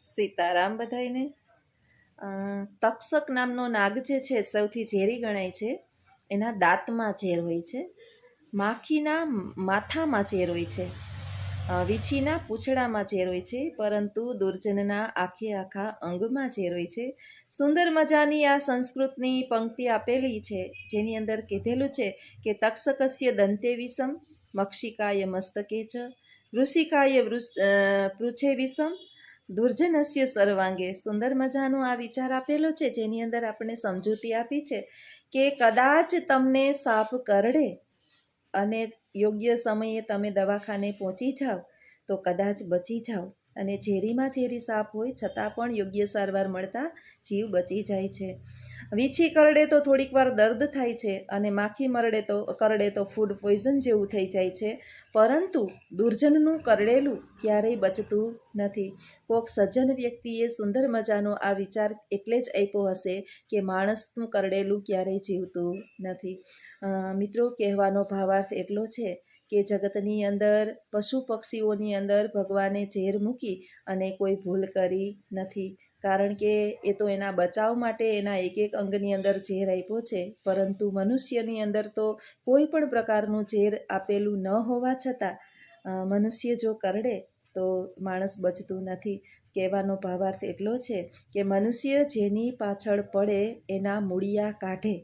સીતારામ બધાયને. તક્ષક નામનો નાગ જે છે સૌથી ઝેરી ગણાય છે. એના દાંતમાં ઝેર હોય છે, માખીના માથામાં ઝેર હોય છે, વીછીના પૂંછડામાં ઝેર હોય છે, પરંતુ દુર્જનના આખે આખા અંગમાં ઝેર હોય છે. સુંદર મજાની આ સંસ્કૃતની પંક્તિ આપેલી છે, જેની અંદર કીધેલું છે કે તક્ષકસ્ય દંતે વિષમ, મક્ષિકાય મસ્તકે ચ, વૃષિકાય પૃચ્છે વિષમ, દુર્જનસ્ય સર્વાંગે. સુંદર મજાનો આ વિચાર આપેલો છે, જેની અંદર આપણે સમજૂતી આપી છે કે કદાચ તમને સાપ કરડે અને યોગ્ય સમયે તમે દવાખાને પહોંચી જાઓ તો કદાચ બચી જાઓ, અને ઝેરીમાં ઝેરી સાપ હોય છતાં પણ યોગ્ય સારવાર મળતા જીવ બચી જાય છે. વીછી કરડે તો થોડીક વાર દર્દ થાય છે, અને માખી કરડે તો ફૂડ પોઈઝન જેવું થઈ જાય છે, પરંતુ દુર્જનનું કરડેલું ક્યારેય બચતું નથી. કોઈક સજ્જન વ્યક્તિએ સુંદર મજાનો આ વિચાર એટલે જ આપ્યો હશે કે માણસનું કરડેલું ક્યારેય જીવતું નથી. મિત્રો, કહેવાનો ભાવાર્થ એટલો છે કે જગતની અંદર પશુ પક્ષીઓની અંદર ભગવાને ઝેર મૂકી અને કોઈ ભૂલ કરી નથી, કારણ કે એ તો એના બચાવ માટે એના એક એક અંગની અંદર ઝેર આપ્યો છે, પરંતુ મનુષ્યની અંદર તો કોઈ પણ પ્રકારનું ઝેર આપેલું ન હોવા છતાં મનુષ્ય જો કરડે તો માણસ બચતું નથી. કહેવાનો ભાવાર્થ એટલો છે કે મનુષ્ય જેની પાછળ પડે એના મૂળિયા કાઢે.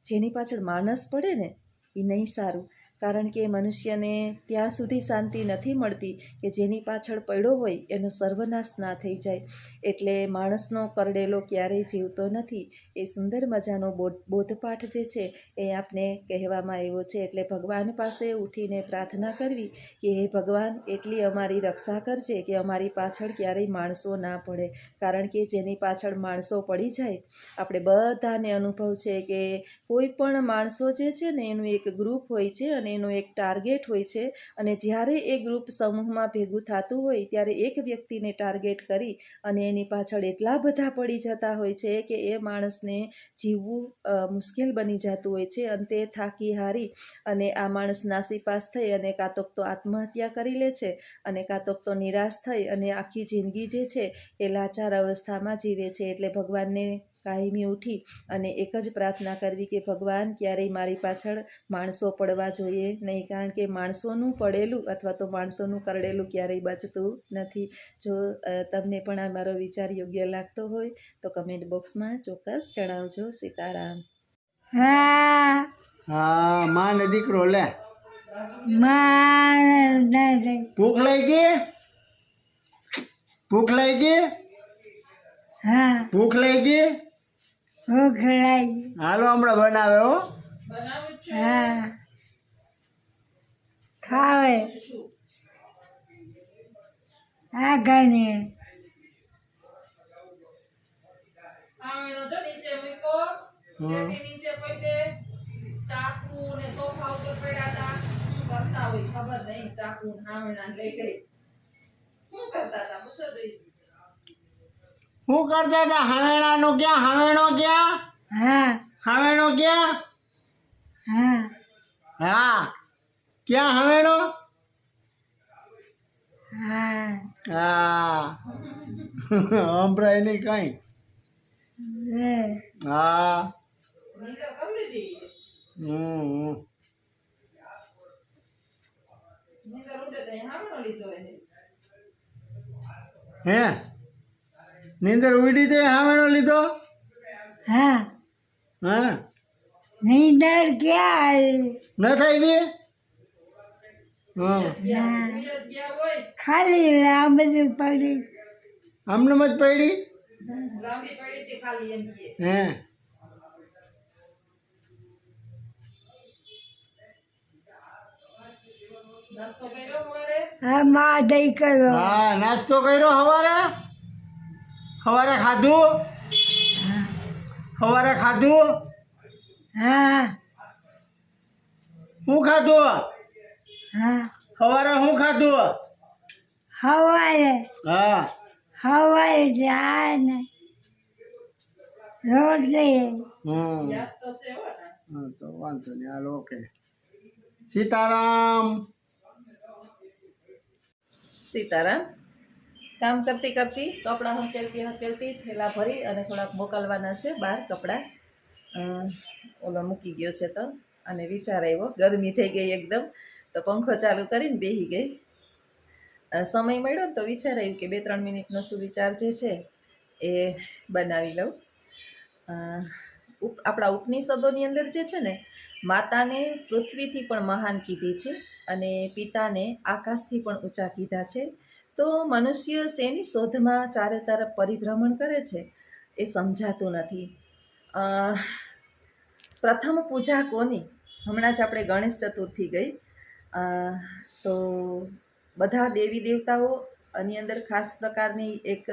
જેની પાછળ માણસ પડે ને એ નહીં સારું, કારણ કે મનુષ્યને ત્યાં સુધી શાંતિ નથી મળતી કે જેની પાછળ પડ્યો હોય એનો સર્વનાશ ના થઈ જાય. એટલે માણસનો કરડેલો ક્યારેય જીવતો નથી. એ સુંદર મજાનો બોધપાઠ જે છે એ આપને કહેવામાં આવ્યો છે. એટલે ભગવાન પાસે ઉઠીને પ્રાર્થના કરવી કે હે ભગવાન, એટલી અમારી રક્ષા કરજે કે અમારી પાછળ ક્યારેય માણસો ના પડે, કારણ કે જેની પાછળ માણસો પડી જાય, આપણે બધાને અનુભવ છે કે કોઈ પણ માણસો જે છે ને એનું એક ગ્રુપ હોય છે અને એનો એક ટાર્ગેટ હોય છે, અને જ્યારે એ ગ્રુપ સમૂહમાં ભેગું થતું હોય ત્યારે એક વ્યક્તિને ટાર્ગેટ કરી અને એની પાછળ એટલા બધા પડી જતા હોય છે કે એ માણસને જીવવું મુશ્કેલ બની જતું હોય છે. અંતે થાકી હારી અને આ માણસ નાસીપાસ થઈ અને કાં તો આત્મહત્યા કરી લે છે, અને કાં તો નિરાશ થઈ અને આખી જિંદગી જે છે એ લાચાર અવસ્થામાં જીવે છે. એટલે ભગવાનને કાયમી ઉઠી અને એક જ પ્રાર્થના કરવી કે ભગવાન, ક્યારેય મારી પાછળ માણસો પડવા જોઈએ નહીં, કારણ કે માણસોનું પડેલું અથવા તો માણસોનું કરડેલું ક્યારેય બચતું નથી. જો તમને પણ આ મારો વિચાર યોગ્ય લાગતો હોય તો કમેન્ટ બોક્સમાં ચોક્કસ જણાવજો. સીતારામ. હા હા, માં ને દીકરો લે. માં ભૂખ લાગી? ભૂખ લાગી? હા ભૂખ લાગી? ભૂખ લાગી. હાલો હમણાં બનાવે હો. હા ખાવે આ ગણે શું કરતા હતા? હાવેણાનું ક્યાં? હાવેણો ક્યાં? હા હાવેણો ક્યાં? હા હા, ક્યાં હાવેણો? હા હા. સંભળાય નહીં કઈ. લે હા. હે નીંદર ઉડી તે હાવેણો લીધો? હા હા, નીંદર ક્યાં ન થાય બી? હા, આવી? ખાલી આ બધું પડી. આમને જ પડી? હે હા માં દઈ કરો. હા, નાસ્તો કર્યો સવારે? સવારે ખાધું? સવારે ખાધું? હા શું ખાધું? હા સવારે શું ખાધું? હવારે હા. હવારે ચા ને રોટલી. તો વાંધો નહીં, હાલો, ઓકે. સીતારામ. સીતારામ. કામ કરતી કરતી કપડાં હકેલતી થેલા ભરી અને થોડાક મોકલવાના છે બહાર કપડાં. ઓલો મૂકી ગયો છે તો, અને વિચાર આવ્યો, ગરમી થઈ ગઈ એકદમ, તો પંખો ચાલુ કરીને બેસી ગઈ. સમય મળ્યો તો વિચાર આવ્યું કે 2-3 મિનિટનો સુવિચાર જે છે એ બનાવી લઉં. આપણા ઉપનિષદોની અંદર જે છે ને, માતાને પૃથ્વીથી પણ મહાન કીધી છે અને પિતાને આકાશથી પણ ઊંચા કીધા છે. તો મનુષ્ય શેની શોધમાં ચારે તરફ પરિભ્રમણ કરે છે એ સમજાતું નથી. પ્રથમ પૂજા કોની? હમણાં જ આપણે ગણેશ ચતુર્થી ગઈ, તો બધા દેવી દેવતાઓ આની અંદર ખાસ પ્રકારની એક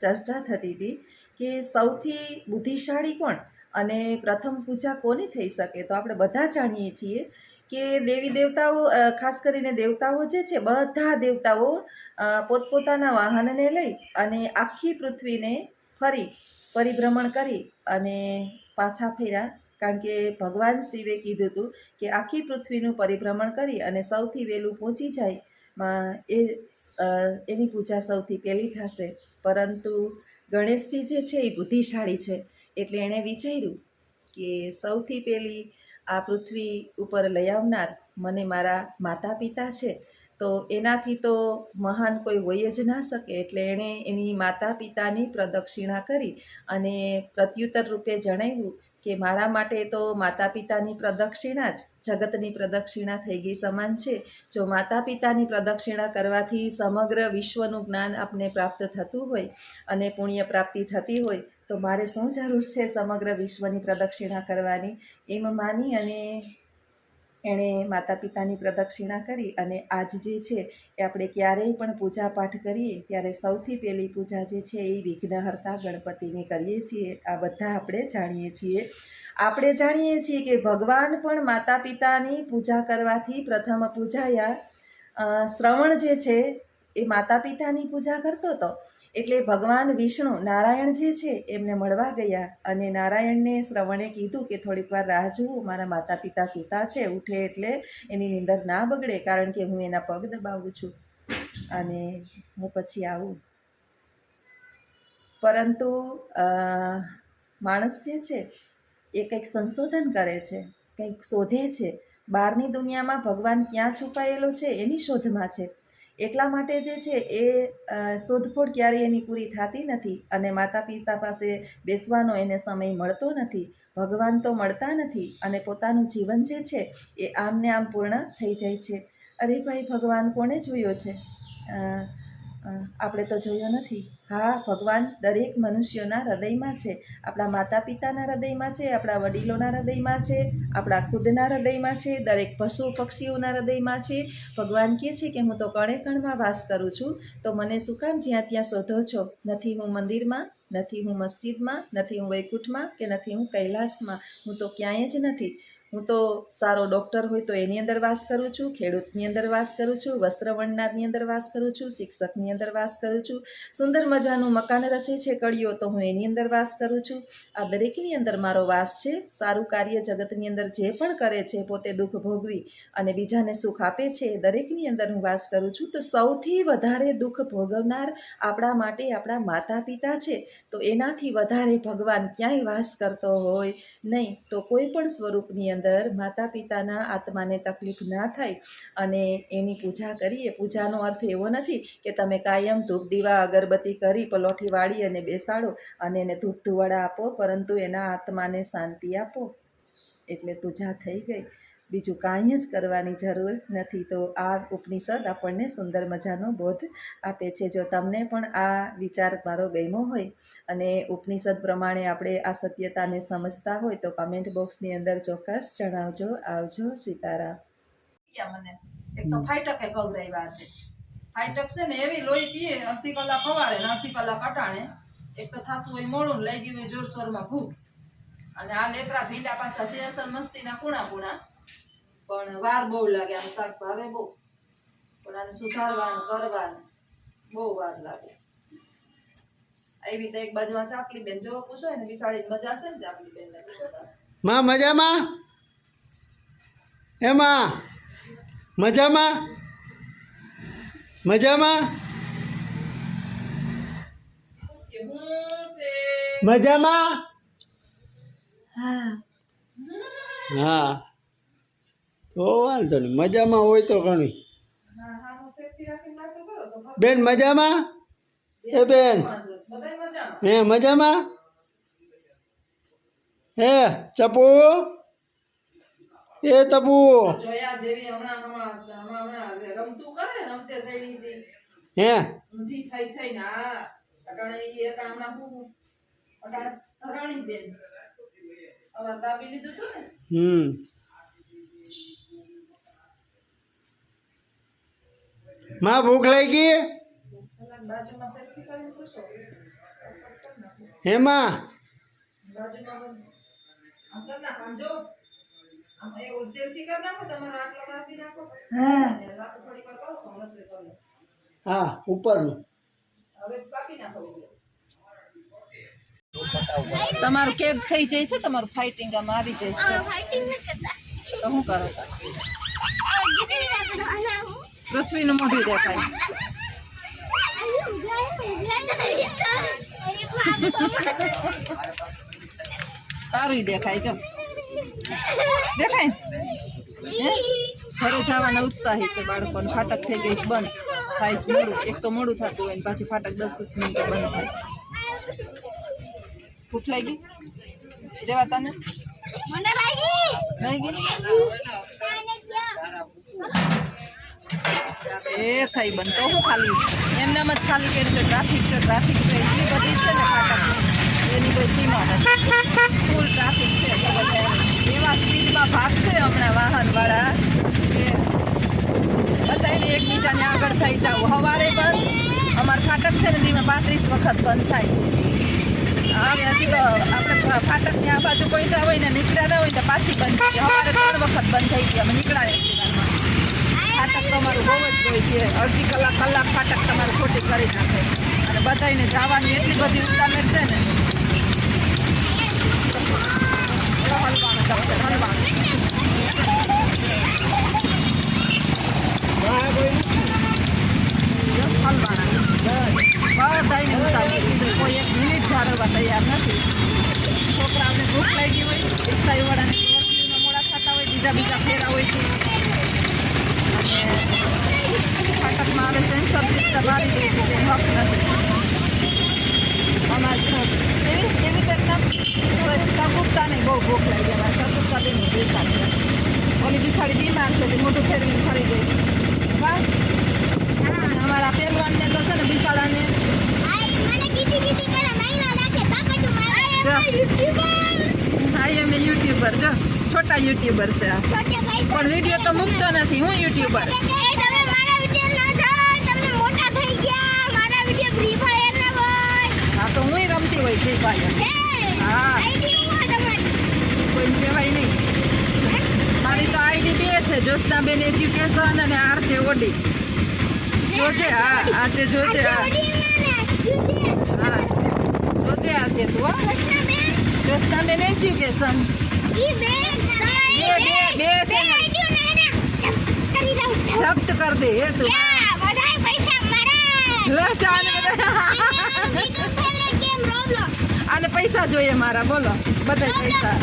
ચર્ચા થતી હતી કે સૌથી બુદ્ધિશાળી કોણ અને પ્રથમ પૂજા કોની થઈ શકે. તો આપણે બધા જાણીએ છીએ કે દેવી દેવતાઓ, ખાસ કરીને દેવતાઓ જે છે, બધા દેવતાઓ પોતપોતાના વાહનને લઈ અને આખી પૃથ્વીને ફરી પરિભ્રમણ કરી અને પાછા ફર્યા. કારણ કે ભગવાન શિવે કીધું હતું કે આખી પૃથ્વીનું પરિભ્રમણ કરી અને સૌથી વહેલું પહોંચી જાય એની પૂજા સૌથી પહેલી થશે. પરંતુ ગણેશજી જે છે એ બુદ્ધિશાળી છે, એટલે એણે વિચાર્યું કે સૌથી પહેલી આ પૃથ્વી ઉપર લઈ આવનાર મને મારા માતા પિતા છે, તો એનાથી તો મહાન કોઈ હોય જ ના શકે. એટલે એણે એની માતા પિતાની પ્રદક્ષિણા કરી અને પ્રત્યુત્તર રૂપે જણાવ્યું કે મારા માટે તો માતા પિતાની પ્રદક્ષિણા જ જગતની પ્રદક્ષિણા થઈ ગઈ સમાન છે. જો માતા પિતાની પ્રદક્ષિણા કરવાથી સમગ્ર વિશ્વનું જ્ઞાન આપને પ્રાપ્ત થતું હોય અને પુણ્ય પ્રાપ્તિ થતી હોય, તો મારે શું જરૂર છે સમગ્ર વિશ્વની પ્રદક્ષિણા કરવાની? એમ માની અને એણે માતા પિતાની પ્રદક્ષિણા કરી. અને આજ જે છે એ આપણે ક્યારેય પણ પૂજા પાઠ કરીએ ત્યારે સૌથી પહેલી પૂજા જે છે એ વિઘ્નહર્તા ગણપતિની કરીએ છીએ. આ બધા આપણે જાણીએ છીએ. આપણે જાણીએ છીએ કે ભગવાન પણ માતા પિતાની પૂજા કરવાથી પ્રથમ પૂજાયા શ્રવણ જે છે એ માતા પિતાની પૂજા કરતો હતો. એટલે ભગવાન વિષ્ણુ, નારાયણ જે છે એમને મળવા ગયા અને નારાયણને શ્રવણે કીધું કે થોડીક વાર રાહ જુઓ, મારા માતા પિતા સૂતા છે, ઉઠે એટલે એની નીંદર ના બગડે, કારણ કે હું એના પગ દબાવું છું અને હું પછી આવું. પરંતુ માણસ જે છે એ કંઈક સંશોધન કરે છે, કંઈક શોધે છે. બહારની દુનિયામાં ભગવાન ક્યાં છુપાયેલો છે એની શોધમાં છે. એટલા માટે જે છે એ શોધખોળ ક્યારેય એની પૂરી થતી નથી અને માતા પિતા પાસે બેસવાનો એને સમય મળતો નથી. ભગવાન તો મળતા નથી અને પોતાનું જીવન જે છે એ આમને આમ પૂર્ણ થઈ જાય છે. અરે ભાઈ, ભગવાન કોણે જોયો છે? આપણે તો જોયો નથી. હા, ભગવાન દરેક મનુષ્યોના હૃદયમાં છે. આપણા માતા પિતાના હૃદયમાં છે, આપણા વડીલોના હૃદયમાં છે, આપણા ખુદના હૃદયમાં છે, દરેક પશુ પક્ષીઓના હૃદયમાં છે. ભગવાન કહે છે કે હું તો કણે કણમાં વાસ કરું છું, તો મને શું કામ જ્યાં ત્યાં શોધો છો? નથી હું મંદિરમાં, નથી હું મસ્જિદમાં, નથી હું વૈકુંઠમાં, કે નથી હું કૈલાસમાં. હું તો ક્યાંય જ નથી. હું તો સારો ડૉક્ટર હોય તો એની અંદર વાસ કરું છું, ખેડૂતની અંદર વાસ કરું છું, વસ્ત્ર વણનારની અંદર વાસ કરું છું, શિક્ષકની અંદર વાસ કરું છું, સુંદર મજાનું મકાન રચે છે કળીઓ તો હું એની અંદર વાસ કરું છું. આ દરેકની અંદર મારો વાસ છે. સારું કાર્ય જગતની અંદર જે પણ કરે છે, પોતે દુઃખ ભોગવી અને બીજાને સુખ આપે છે, દરેકની અંદર હું વાસ કરું છું. તો સૌથી વધારે દુઃખ ભોગવનાર આપણા માટે આપણા માતા પિતા છે. તો એનાથી વધારે ભગવાન ક્યાંય વાસ કરતો હોય નહીં. તો કોઈ પણ સ્વરૂપની અંદર માતા પિતાના આત્માને તકલીફ ના થાય અને એની પૂજા કરીએ. પૂજાનો અર્થ એવો નથી કે તમે કાયમ ધૂપ દીવા અગરબત્તી કરી પલોઠી વાળી અને બેસાડો અને એને ધૂપ ધુવાડા આપો, પરંતુ એના આત્માને શાંતિ આપો એટલે પૂજા થઈ ગઈ. બીજું કાંઈ જ કરવાની જરૂર નથી. તો આ ઉપનિષદ આપણને સુંદર મજાનો બોધ આપે છે. જો તમને પણ આ વિચાર મારો ગમ્યો હોય અને ઉપનિષદ પ્રમાણે આપણે આ સત્યતાને સમજતા હોય તો કમેન્ટ બોક્સની અંદર ચોક્કસ જણાવજો. આવજો. સીતારામ. મને એક તો ફાઈટકે ગવરાવ્યા છે. ફાઈટક છે ને એવી લોહી પીએ, અડધી કલાક સવારે ને અડધી કલાક અટાણે. એક તો થતું હોય મોડું, લઈ ગયું હોય જોરશોરમાં ભૂખ. અને આ લેપરા ભીંડા પાછા શેસર મસ્તીના કુણા કુણા, પણ વાર બહુ લાગે. આનું શાક ભાવે બહુ, પણ આને સુધારવાનું કરવાનું બહુ વાર લાગે. એવી તો એક બાજુમાં ચાપલી બેન, જો પૂછો ને વિશાળી મજા છે ને ચાપલી બેન ને પૂછો. માં મજામાં? એમાં મજામાં? મજામાં? મજામાં હા હા તો વાંધો નહીં મજામાં હોય તો ઘણી બેન મજામાં એ બેન હે મજામાં હે ચપુ એ તપુ જોયા જેવી હમણાં રમતું કરે રમતે સૈડી હે ઊંધી થઈ ને આ અટાણે ઈ એક હમણાં હું અટાણે ધરાણી બેન હવે દાબી લીધું તું ને માં ભૂખ લાગી બાજુમાં સેફટી કરીને પૂછો હે માં બાજુમાં આમ કર નાખ આમ જો આમ એ સેફટી કરી નાખો તમારો આટલો કાપી નાખો હા લાકડું થોડી વાર કરો તો રસોઈ કરો હા ઉપરનું હવે કાપી નાખો તમારું કેક થઈ જાય છે તમારું ફાઇટિંગ આમાં આવી જાય છે તો શું કરો છો પૃથ્વીનું મોઢું દેખાય તારું દેખાય જો દેખાય હે? ઘરે જવાના ઉત્સાહી છે બાળકોને ફાટક થઈ ગઈ છે બંધ થાય છે મોડું એક તો મોડું થતું હોય ને પાછી ફાટક 10-10 મિનિટે બંધ થાય ભૂખ લાગી દેવા તને લાગી એ થઈ બંધ તો હું ખાલી એમનામ જ ખાલી કરી છે ટ્રાફિક છે એટલી બધી છે ને ફાટક એની કોઈ સીમા નથી ફૂલ ટ્રાફિક છે તો બધા એવા સ્પીડમાં ભાગશે હમણાં વાહનવાળા કે બધાને એકબીજાને આગળ થઈ જવું સવારે બંધ અમારું ફાટક છે ને દીમાં 35 વખત બંધ થાય હવે હજી તો આપણે ફાટકની આ બાજુ પહોંચ્યા હોય ને નીકળ્યા ન હોય તો પાછી બંધ થઈ સવારે 3 વખત બંધ થઈ ગઈ અમે નીકળ્યા ફાટક તો અમારું બહુ જ હોય છે અડધી કલાક ફાટક તમારે ખોટી કરી નાખે અને બધાને જવાની એટલી બધી ઉતામેર છે ને હલવાનું દફતર હલવાનું બધાને ઉતામેર છે કોઈ એક મિનિટ જાળવવા તૈયાર નથી છોકરાઓને ભૂખ લાગી હોય રિક્ષાવાળાને મોડા થતા હોય બીજા ફેરા હોય છે ફાટકમાં આવે સેન્સર સિસ્ટમ આવી ગઈ છે હક નથી અમારે એવી રીતના સગુપ્તાને બહુ ભૂખ લાગી અમારે સગુપ્તા બેની બેકાર છે ઓલી બિસાડી બીમાર છે તે મોટું ફેરવીને ફરી ગઈ વાહ અમારા પહેલવાનને તો છે ને બિસાડાને હા અમે યુટ્યુબર જો છોટા યુટ્યુબર છે આ પણ વિડીયો તો મૂકતો નથી હું યુટ્યુબર હા તો હું રમતી હોય ફ્રી ફાયર હા કોઈ કહેવાય નહીં મારી તો આઈડી 2 છે જોસ્નાબેન એજ્યુકેશન અને આરજે ઓડી જોજે હા આજે જોજે હા જોજે આજે તું હા જોસ્નાબેન એજ્યુકેશન બે છે જપ્ત કર દે હે તું લે ચાલ આને પૈસા જોઈએ મારા બોલો બધા પૈસા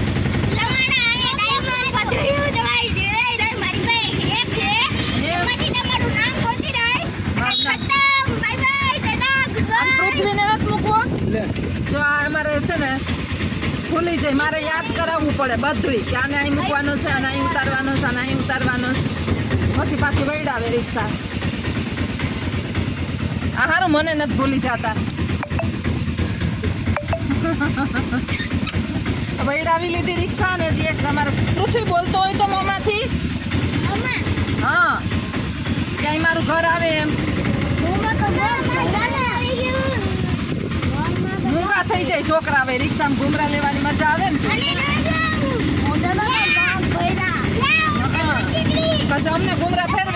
પૃથ્વીને હાથ મૂકવો જો આ અમારે છે ને ભૂલી જાય મારે યાદ કરાવવું પડે બધું કે આને અહીં મૂકવાનું છે આને અહીં ઉતારવાનો છે આને અહીં ઉતારવાનો છે પછી પાછી વૈડાવે રિક્ષા આ હારું મને નથી ભૂલી જતા વૈડાવી લીધી રિક્ષા ને જે એક અમારે પૃથ્વી બોલતો હોય તો મોમાંથી હા ક્યાંય મારું ઘર આવે એમ મૂંગા થઈ જાય છોકરા હવે રિક્ષામાં ઘૂમરા લેવાની મજા આવે ને પછી અમને ઘૂમરા ફેર